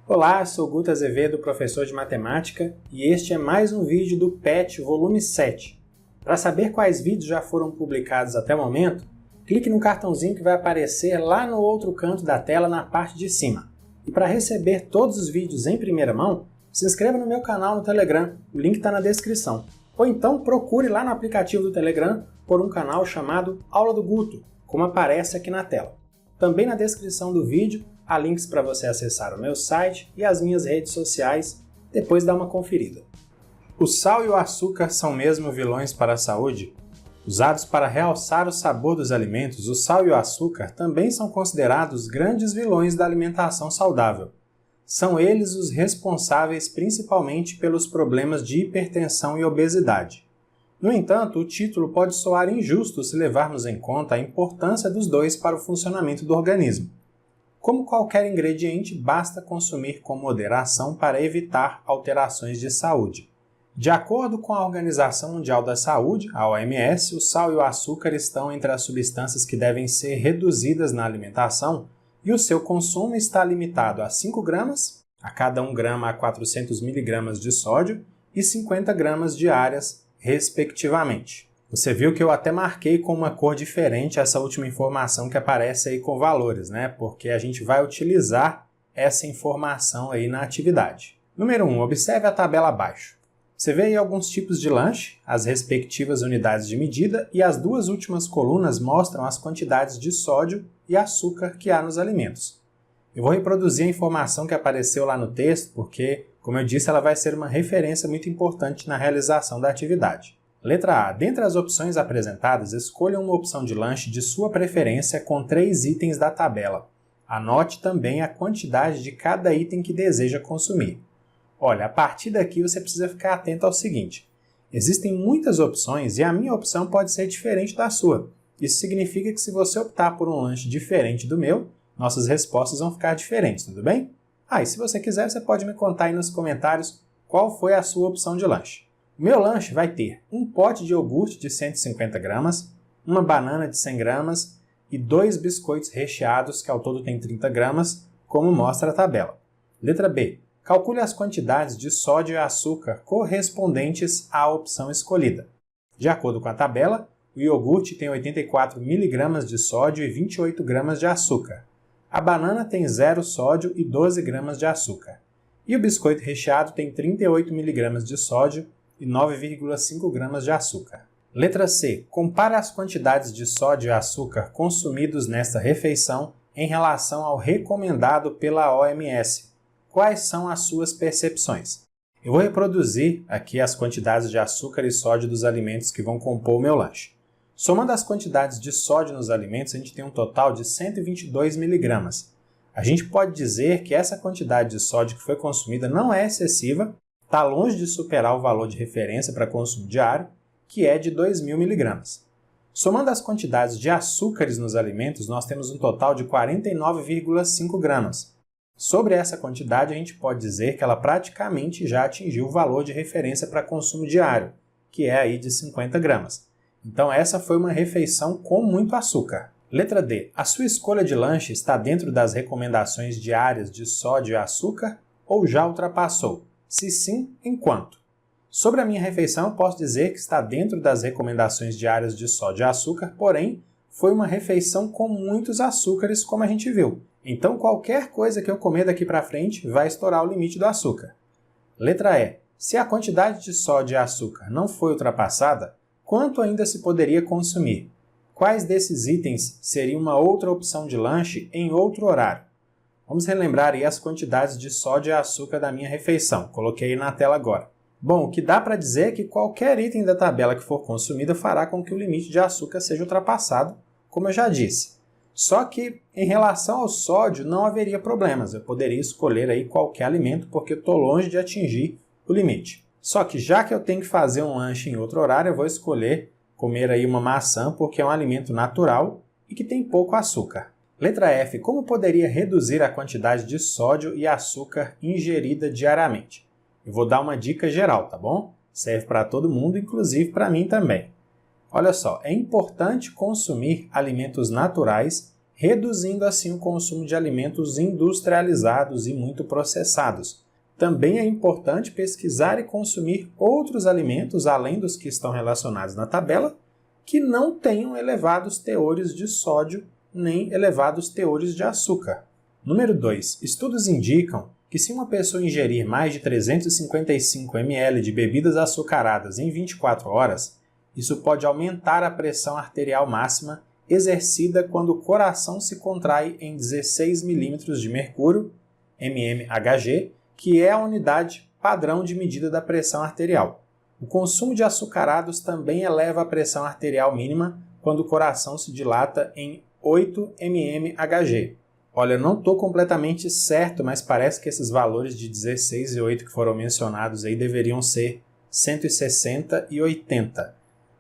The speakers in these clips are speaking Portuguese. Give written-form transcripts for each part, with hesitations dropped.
Olá, sou Guto Azevedo, professor de matemática, e este é mais um vídeo do PET volume 7. Para saber quais vídeos já foram publicados até o momento, clique no cartãozinho que vai aparecer lá no outro canto da tela na parte de cima. E para receber todos os vídeos em primeira mão, se inscreva no meu canal no Telegram, o link está na descrição. Ou então procure lá no aplicativo do Telegram por um canal chamado Aula do Guto, como aparece aqui na tela. Também na descrição do vídeo há links para você acessar o meu site e as minhas redes sociais, depois dá uma conferida. O sal e o açúcar são mesmo vilões para a saúde? Usados para realçar o sabor dos alimentos, o sal e o açúcar também são considerados grandes vilões da alimentação saudável. São eles os responsáveis principalmente pelos problemas de hipertensão e obesidade. No entanto, o título pode soar injusto se levarmos em conta a importância dos dois para o funcionamento do organismo. Como qualquer ingrediente, basta consumir com moderação para evitar alterações de saúde. De acordo com a Organização Mundial da Saúde, a OMS, o sal e o açúcar estão entre as substâncias que devem ser reduzidas na alimentação e o seu consumo está limitado a 5 gramas, a cada 1 grama a 400 mg de sódio e 50 gramas diárias, respectivamente. Você viu que eu até marquei com uma cor diferente essa última informação que aparece aí com valores, né? Porque a gente vai utilizar essa informação aí na atividade. Número 1. Observe a tabela abaixo. Você vê aí alguns tipos de lanche, as respectivas unidades de medida e as duas últimas colunas mostram as quantidades de sódio e açúcar que há nos alimentos. Eu vou reproduzir a informação que apareceu lá no texto porque, como eu disse, ela vai ser uma referência muito importante na realização da atividade. Letra A. Dentre as opções apresentadas, escolha uma opção de lanche de sua preferência com 3 itens da tabela. Anote também a quantidade de cada item que deseja consumir. Olha, a partir daqui você precisa ficar atento ao seguinte. Existem muitas opções e a minha opção pode ser diferente da sua. Isso significa que se você optar por um lanche diferente do meu, nossas respostas vão ficar diferentes, tudo bem? E se você quiser, você pode me contar aí nos comentários qual foi a sua opção de lanche. O meu lanche vai ter um pote de iogurte de 150 gramas, uma banana de 100 gramas e 2 biscoitos recheados, que ao todo tem 30 gramas, como mostra a tabela. Letra B. Calcule as quantidades de sódio e açúcar correspondentes à opção escolhida. De acordo com a tabela, o iogurte tem 84 mg de sódio e 28 gramas de açúcar. A banana tem 0 sódio e 12 gramas de açúcar. E o biscoito recheado tem 38 mg de sódio e 9,5 gramas de açúcar. Letra C. Compare as quantidades de sódio e açúcar consumidos nesta refeição em relação ao recomendado pela OMS. Quais são as suas percepções? Eu vou reproduzir aqui as quantidades de açúcar e sódio dos alimentos que vão compor o meu lanche. Somando as quantidades de sódio nos alimentos, a gente tem um total de 122 mg. A gente pode dizer que essa quantidade de sódio que foi consumida não é excessiva, está longe de superar o valor de referência para consumo diário, que é de 2.000 mg. Somando as quantidades de açúcares nos alimentos, nós temos um total de 49,5 gramas. Sobre essa quantidade, a gente pode dizer que ela praticamente já atingiu o valor de referência para consumo diário, que é aí de 50 gramas. Então essa foi uma refeição com muito açúcar. Letra D. A sua escolha de lanche está dentro das recomendações diárias de sódio e açúcar ou já ultrapassou? Se sim, em quanto? Sobre a minha refeição, eu posso dizer que está dentro das recomendações diárias de sódio e açúcar, porém, foi uma refeição com muitos açúcares, como a gente viu. Então, qualquer coisa que eu comer daqui para frente vai estourar o limite do açúcar. Letra E. Se a quantidade de sódio e açúcar não foi ultrapassada, quanto ainda se poderia consumir? Quais desses itens seriam uma outra opção de lanche em outro horário? Vamos relembrar aí as quantidades de sódio e açúcar da minha refeição. Coloquei aí na tela agora. Bom, o que dá para dizer é que qualquer item da tabela que for consumido fará com que o limite de açúcar seja ultrapassado, como eu já disse. Só que, em relação ao sódio, não haveria problemas. Eu poderia escolher aí qualquer alimento porque eu estou longe de atingir o limite. Só que já que eu tenho que fazer um lanche em outro horário, eu vou escolher comer aí uma maçã porque é um alimento natural e que tem pouco açúcar. Letra F. Como poderia reduzir a quantidade de sódio e açúcar ingerida diariamente? Eu vou dar uma dica geral, tá bom? Serve para todo mundo, inclusive para mim também. Olha só, é importante consumir alimentos naturais reduzindo assim o consumo de alimentos industrializados e muito processados. Também é importante pesquisar e consumir outros alimentos, além dos que estão relacionados na tabela, que não tenham elevados teores de sódio nem elevados teores de açúcar. Número 2. Estudos indicam que se uma pessoa ingerir mais de 355 ml de bebidas açucaradas em 24 horas, isso pode aumentar a pressão arterial máxima exercida quando o coração se contrai em 16 mm de mercúrio, mmHg, que é a unidade padrão de medida da pressão arterial. O consumo de açucarados também eleva a pressão arterial mínima quando o coração se dilata em 8 mmHg. Olha, eu não estou completamente certo, mas parece que esses valores de 16 e 8 que foram mencionados aí deveriam ser 160 e 80.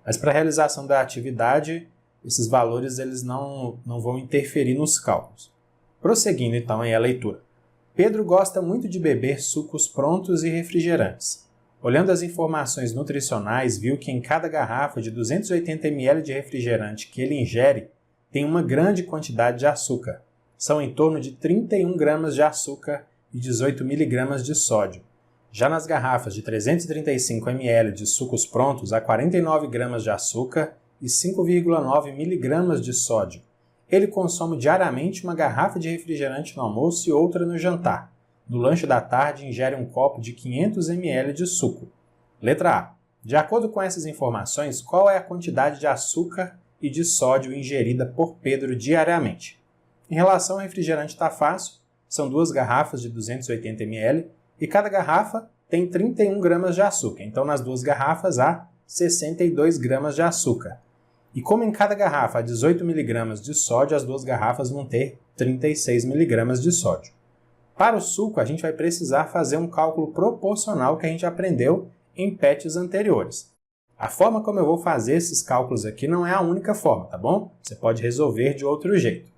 Mas para a realização da atividade, esses valores eles não vão interferir nos cálculos. Prosseguindo então aí a leitura. Pedro gosta muito de beber sucos prontos e refrigerantes. Olhando as informações nutricionais, viu que em cada garrafa de 280 ml de refrigerante que ele ingere, tem uma grande quantidade de açúcar. São em torno de 31 gramas de açúcar e 18 mg de sódio. Já nas garrafas de 335 ml de sucos prontos, há 49 gramas de açúcar e 5,9 mg de sódio. Ele consome diariamente uma garrafa de refrigerante no almoço e outra no jantar. No lanche da tarde, ingere um copo de 500 ml de suco. Letra A. De acordo com essas informações, qual é a quantidade de açúcar e de sódio ingerida por Pedro diariamente? Em relação ao refrigerante está fácil, são duas garrafas de 280 ml e cada garrafa tem 31 gramas de açúcar. Então, nas duas garrafas há 62 gramas de açúcar. E como em cada garrafa há 18 mg de sódio, as duas garrafas vão ter 36 mg de sódio. Para o suco, a gente vai precisar fazer um cálculo proporcional que a gente aprendeu em PETs anteriores. A forma como eu vou fazer esses cálculos aqui não é a única forma, tá bom? Você pode resolver de outro jeito.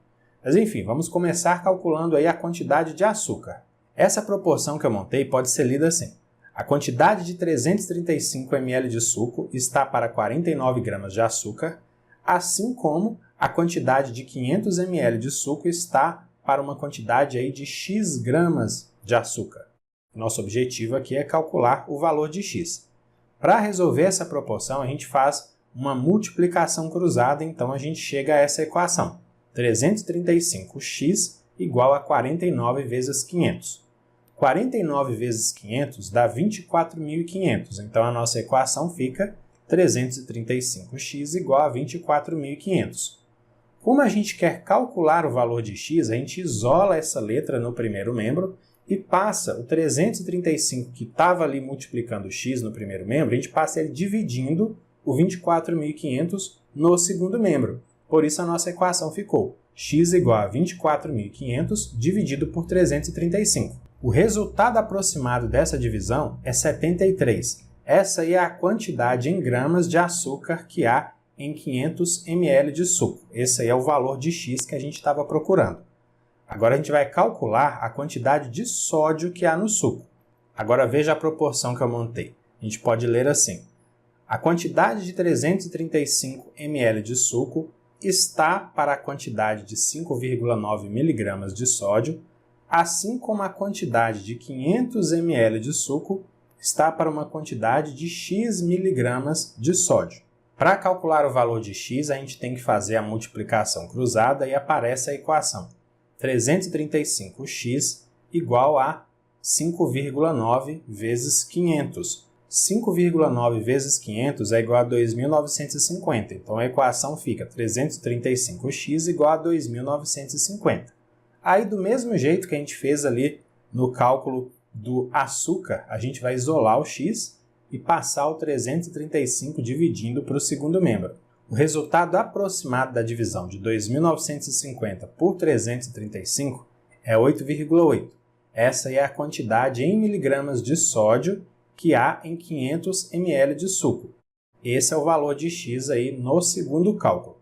Mas enfim, vamos começar calculando aí a quantidade de açúcar. Essa proporção que eu montei pode ser lida assim. A quantidade de 335 ml de suco está para 49 gramas de açúcar, assim como a quantidade de 500 ml de suco está para uma quantidade aí de x gramas de açúcar. Nosso objetivo aqui é calcular o valor de x. Para resolver essa proporção, a gente faz uma multiplicação cruzada, então a gente chega a essa equação. 335x igual a 49 vezes 500. 49 vezes 500 dá 24.500, então a nossa equação fica 335x igual a 24.500. Como a gente quer calcular o valor de x, a gente isola essa letra no primeiro membro e passa o 335 que estava ali multiplicando x no primeiro membro, a gente passa ele dividindo o 24.500 no segundo membro. Por isso a nossa equação ficou x igual a 24.500 dividido por 335. O resultado aproximado dessa divisão é 73. Essa aí é a quantidade em gramas de açúcar que há em 500 ml de suco. Esse aí é o valor de x que a gente estava procurando. Agora a gente vai calcular a quantidade de sódio que há no suco. Agora veja a proporção que eu montei. A gente pode ler assim. A quantidade de 335 ml de suco está para a quantidade de 5,9 mg de sódio, assim como a quantidade de 500 ml de suco está para uma quantidade de x miligramas de sódio. Para calcular o valor de x, a gente tem que fazer a multiplicação cruzada e aparece a equação 335x igual a 5,9 vezes 500. 5,9 vezes 500 é igual a 2.950. Então, a equação fica 335x igual a 2.950. Aí, do mesmo jeito que a gente fez ali no cálculo do açúcar, a gente vai isolar o x e passar o 335 dividindo para o segundo membro. O resultado aproximado da divisão de 2.950 por 335 é 8,8. Essa é a quantidade em miligramas de sódio que há em 500 ml de suco. Esse é o valor de x aí no segundo cálculo.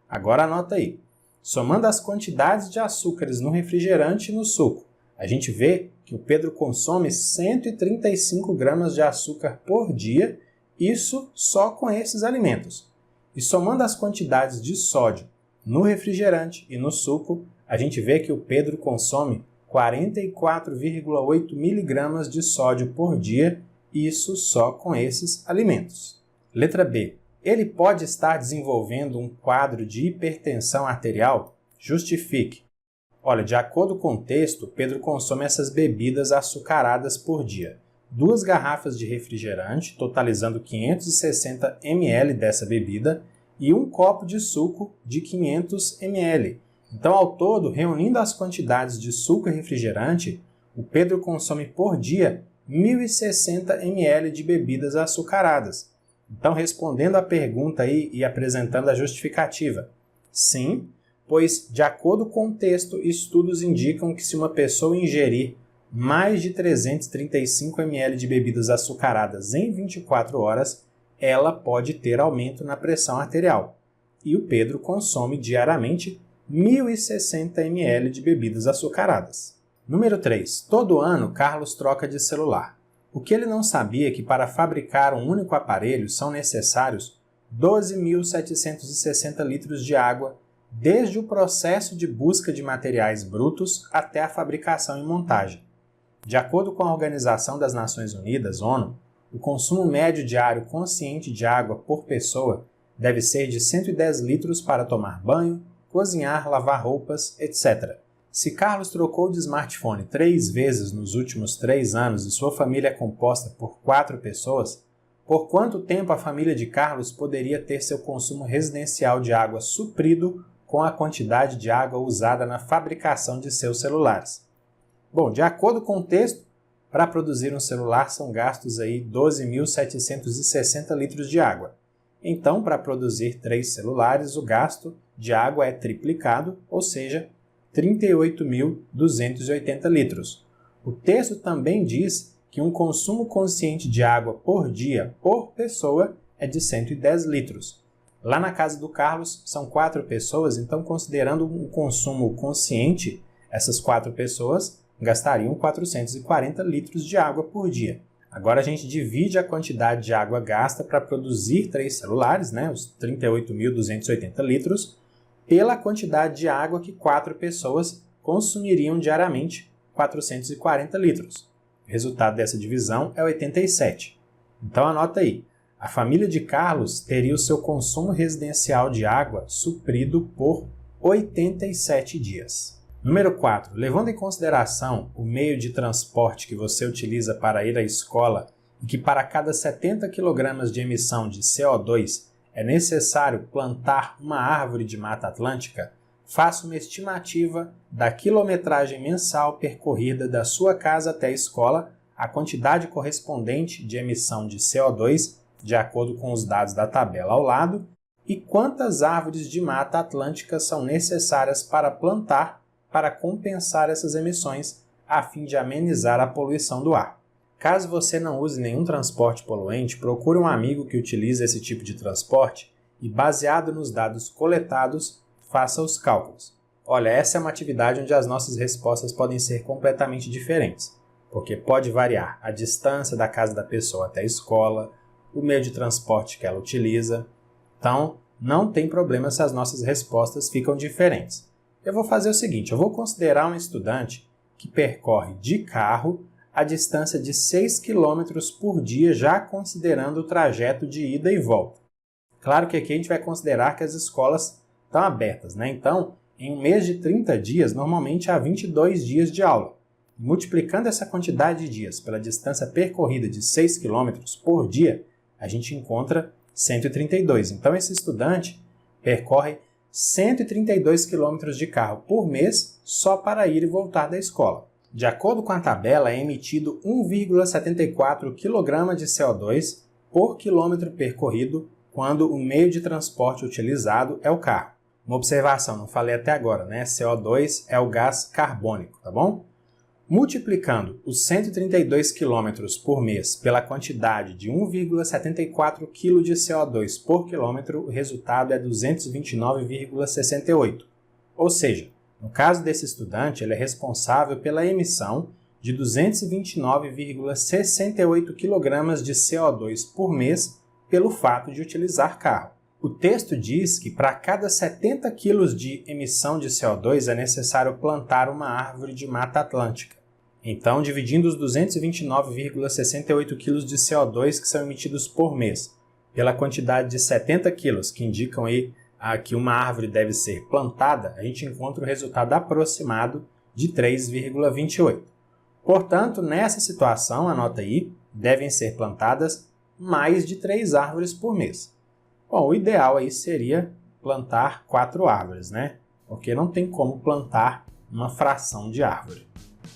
Agora anota aí. Somando as quantidades de açúcares no refrigerante e no suco, a gente vê que o Pedro consome 135 gramas de açúcar por dia, isso só com esses alimentos. E somando as quantidades de sódio No refrigerante e no suco, a gente vê que o Pedro consome 44,8 mg de sódio por dia, isso só com esses alimentos. Letra B. Ele pode estar desenvolvendo um quadro de hipertensão arterial? Justifique. Olha, de acordo com o texto, Pedro consome essas bebidas açucaradas por dia. 2 garrafas de refrigerante, totalizando 560 ml dessa bebida, e 1 copo de suco de 500 ml. Então, ao todo, reunindo as quantidades de suco e refrigerante, o Pedro consome por dia 1.060 ml de bebidas açucaradas. Então, respondendo à pergunta aí e apresentando a justificativa, sim, pois, de acordo com o texto, estudos indicam que se uma pessoa ingerir mais de 335 ml de bebidas açucaradas em 24 horas, ela pode ter aumento na pressão arterial. E o Pedro consome diariamente 1.060 ml de bebidas açucaradas. Número 3. Todo ano, Carlos troca de celular. O que ele não sabia é que para fabricar um único aparelho são necessários 12.760 litros de água, desde o processo de busca de materiais brutos até a fabricação e montagem. De acordo com a Organização das Nações Unidas, ONU, o consumo médio diário consciente de água por pessoa deve ser de 110 litros para tomar banho, cozinhar, lavar roupas, etc. Se Carlos trocou de smartphone 3 vezes nos últimos 3 anos e sua família é composta por 4 pessoas, por quanto tempo a família de Carlos poderia ter seu consumo residencial de água suprido com a quantidade de água usada na fabricação de seus celulares? Bom, de acordo com o texto, para produzir um celular são gastos aí 12.760 litros de água. Então, para produzir 3 celulares, o gasto de água é triplicado, ou seja, 38.280 litros. O texto também diz que um consumo consciente de água por dia por pessoa é de 110 litros. Lá na casa do Carlos são 4 pessoas, então considerando um consumo consciente, essas 4 pessoas gastariam 440 litros de água por dia. Agora a gente divide a quantidade de água gasta para produzir 3 celulares, os 38.280 litros, pela quantidade de água que 4 pessoas consumiriam diariamente, 440 litros. O resultado dessa divisão é 87. Então anota aí, a família de Carlos teria o seu consumo residencial de água suprido por 87 dias. Número 4. Levando em consideração o meio de transporte que você utiliza para ir à escola e que para cada 70 kg de emissão de CO2 é necessário plantar uma árvore de Mata Atlântica, faça uma estimativa da quilometragem mensal percorrida da sua casa até a escola, a quantidade correspondente de emissão de CO2, de acordo com os dados da tabela ao lado, e quantas árvores de Mata Atlântica são necessárias para plantar para compensar essas emissões, a fim de amenizar a poluição do ar. Caso você não use nenhum transporte poluente, procure um amigo que utilize esse tipo de transporte e, baseado nos dados coletados, faça os cálculos. Olha, essa é uma atividade onde as nossas respostas podem ser completamente diferentes, porque pode variar a distância da casa da pessoa até a escola, o meio de transporte que ela utiliza. Então, não tem problema se as nossas respostas ficam diferentes. Eu vou fazer o seguinte, eu vou considerar um estudante que percorre de carro a distância de 6 km por dia, já considerando o trajeto de ida e volta. Claro que aqui a gente vai considerar que as escolas estão abertas, Então, em um mês de 30 dias, normalmente há 22 dias de aula. Multiplicando essa quantidade de dias pela distância percorrida de 6 km por dia, a gente encontra 132. Então, esse estudante percorre 132 km de carro por mês só para ir e voltar da escola. De acordo com a tabela, é emitido 1,74 kg de CO2 por quilômetro percorrido quando o meio de transporte utilizado é o carro. Uma observação, não falei até agora, CO2 é o gás carbônico, tá bom? Multiplicando os 132 km por mês pela quantidade de 1,74 kg de CO2 por quilômetro, o resultado é 229,68. Ou seja, no caso desse estudante, ele é responsável pela emissão de 229,68 kg de CO2 por mês pelo fato de utilizar carro. O texto diz que para cada 70 kg de emissão de CO2 é necessário plantar uma árvore de Mata Atlântica. Então, dividindo os 229,68 kg de CO2 que são emitidos por mês pela quantidade de 70 kg que indicam aí que uma árvore deve ser plantada, a gente encontra o resultado aproximado de 3,28. Portanto, nessa situação, anota aí, devem ser plantadas mais de 3 árvores por mês. Bom, o ideal aí seria plantar 4 árvores, né? Porque não tem como plantar uma fração de árvore.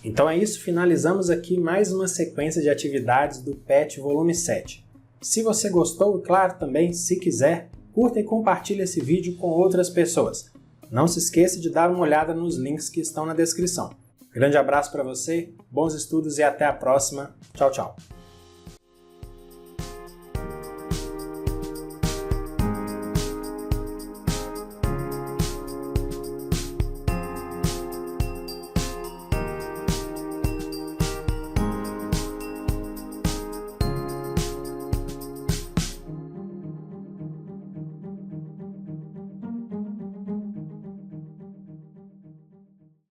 Então é isso, finalizamos aqui mais uma sequência de atividades do PET Volume 7. Se você gostou, e claro também, se quiser, curta e compartilhe esse vídeo com outras pessoas. Não se esqueça de dar uma olhada nos links que estão na descrição. Grande abraço para você, bons estudos e até a próxima. Tchau, tchau.